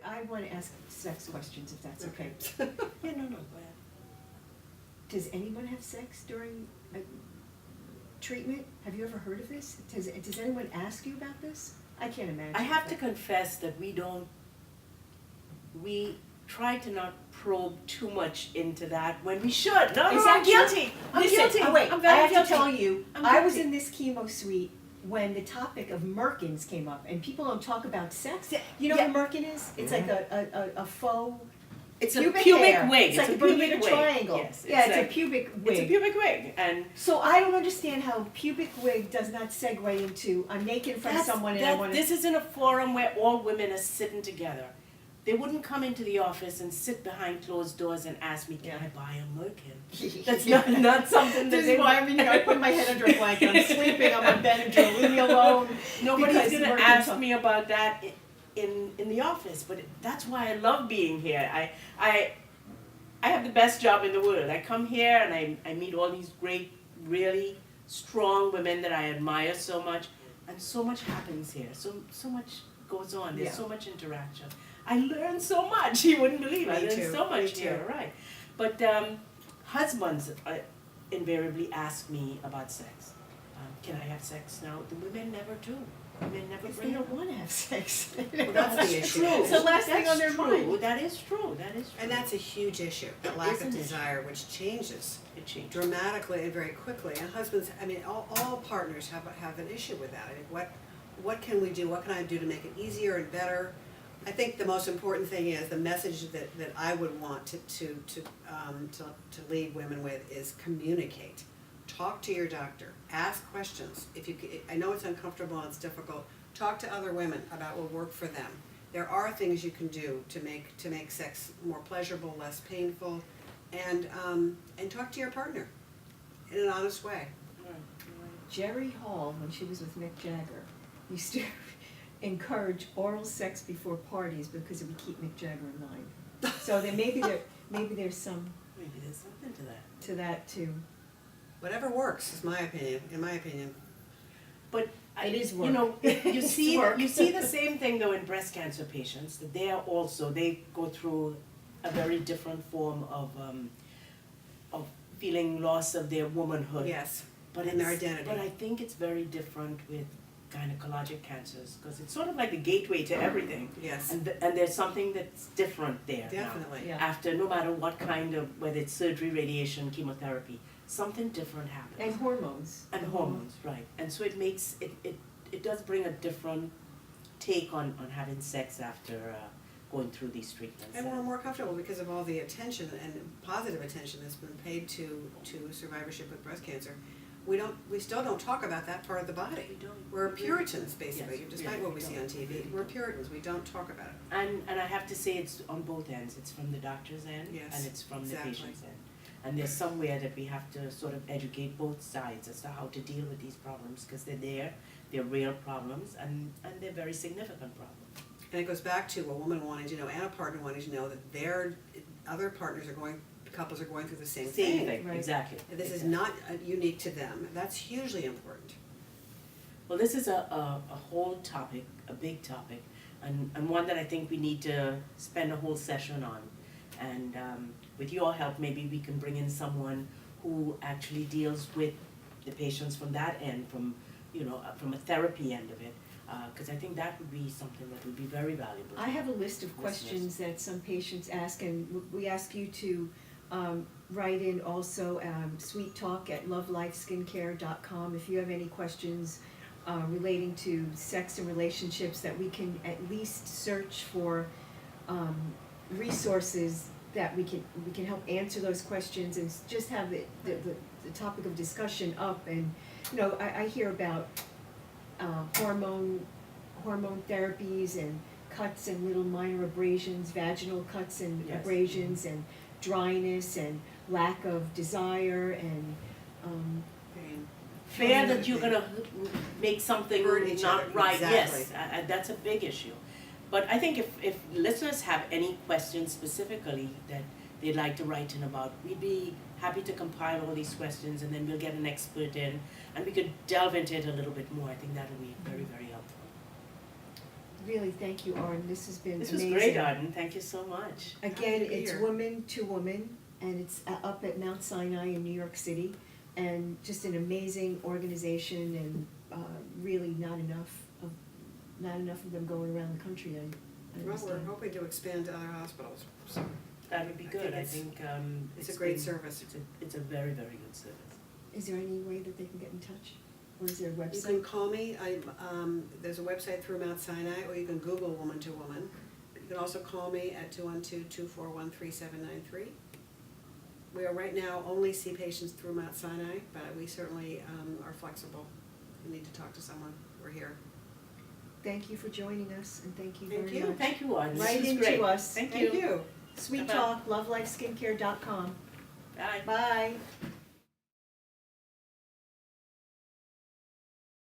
I want to ask sex questions, if that's okay. Yeah, no, go ahead. Does anyone have sex during a treatment? Have you ever heard of this? Does anyone ask you about this? I can't imagine. I have to confess that we try to not probe too much into that when we should. No, Is I'm that guilty. I'm Listen, guilty. wait, I'm I very have guilty. to tell you, I'm I was guilty. in this chemo suite when the topic of merkins came up, and people don't talk about sex. You know Yeah. what a merkin is? It's like a faux It's a pubic pubic hair. wig. It's like a a Bermuda pubic wig. Triangle. Yes, Yeah, it's like- a pubic wig. It's a pubic wig, and So I don't understand how pubic wig does not segue into I'm naked in front of someone and I want to. This isn't a forum where all women are sitting together. They wouldn't come into the office and sit behind closed doors and ask me, "Can I buy a merkin?" That's not something that This they. is why I put my head under a blanket. I'm sleeping on my bed and just leave me alone. Nobody's because gonna merkins ask are- me about that in the office, but that's why I love being here. I have the best job in the world. I come here and I meet all these great, really strong women that I admire so much, and so much happens here. So much goes on. There's Yeah. so much interaction. I learn so much. You wouldn't believe it. I Me learn too. so Me much too. here, right? But husbands invariably ask me about sex. Can I have sex now? The women never do. Women never Because they bring don't it up. want to have sex. Well, that's the issue. It's the last thing on their That's true. mind. That is true. That is true. And that's a huge issue, the lack Isn't of it? desire, which changes It changed. dramatically and very quickly. And husbands, I mean, all partners have an issue with that. I mean, what can we do? What can I do to make it easier and better? I think the most important thing is the message that I would want to leave women with is communicate. Talk to your doctor. Ask questions. I know it's uncomfortable and it's difficult. Talk to other women about what will work for them. There are things you can do to make sex more pleasurable, less painful, and talk to your partner in an honest way. Jerry Hall, when she was with Mick Jagger, used to encourage oral sex before parties because it would keep Mick Jagger in line. So then maybe there's some Maybe there's something to that. to that too. Whatever works is my opinion. In my opinion. But It is you work. know, you It's see work. you see the same thing though in breast cancer patients. That they go through a very different form of feeling loss of their womanhood. Yes. But and their it's- identity. But I think it's very different with gynecologic cancers because it's sort of like the gateway to everything. Yes. And there's something that's different there now. Definitely. Yeah. After no matter what kind of, whether it's surgery, radiation, chemotherapy, something different happens. And hormones. And hormones, right. And so it makes, it does bring a different take on having sex after going through these treatments. And we're more comfortable because of all the attention and positive attention that's been paid to survivorship with breast cancer. We still don't talk about that part of the body. We don't. We're Puritans, basically, Yes, despite yeah, what we we see don't. on TV. We We're don't. Puritans, we don't talk about it. And I have to say it's on both ends. It's from the doctor's end Yes, and it's from exactly. the patient's end. And there's somewhere that we have to sort of educate both sides as to how to deal with these problems because they're real problems and they're very significant problems. And it goes back to a woman wanting to know and a partner wanting to know that their other couples are going through the same thing. Right. Exactly. This is exactly. not unique to them. That's hugely important. Well, this is a whole topic, a big topic, and one that I think we need to spend a whole session on. And with your help, maybe we can bring in someone who actually deals with the patients from that end, from a therapy end of it, because I think that would be something that would be very valuable. I have a list of Listeners. questions that some patients ask, and we ask you to write in also SuiteTalk@lovelifeskincare.com if you have any questions relating to sex and relationships that we can at least search for resources that we can help answer those questions and just have the topic of discussion up. And I hear about hormone therapies and cuts and little minor abrasions, vaginal cuts and Yes. abrasions and dryness and lack of desire and Fear that you're gonna make something Hurt each not other, right, exactly. yes, that's a big issue. But I think if listeners have any questions specifically that they'd like to write in about, we'd be happy to compile all these questions and then we'll get an expert in and we could delve into it a little bit more. I think that'll be very, very helpful. really thank you, Arden, this has been This amazing. was great, Arden, thank you so much. Again, Happy to be it's here. woman to woman, and it's up at Mount Sinai in New York City, and just an amazing organization, and really not enough of them going around the country. I Well, we're understand. hoping to expand to other hospitals, so That would be I good, think I it's- think, it's a great been- service. It's a very, very good service. Is there any way that they can get in touch, or is there a You can website? call me, there's a website through Mount Sinai, or you can Google Woman to Woman. You can also call me at 212-241-3793. We are right now only see patients through Mount Sinai, but we certainly are flexible. If you need to talk to someone, we're here. Thank you for joining us, and thank you Thank very you. much. Thank you, Arden, this Right was into great. us. Thank Thank you. you. Sweet Bye-bye. Talk, lovelifeskincare.com. Bye. Bye.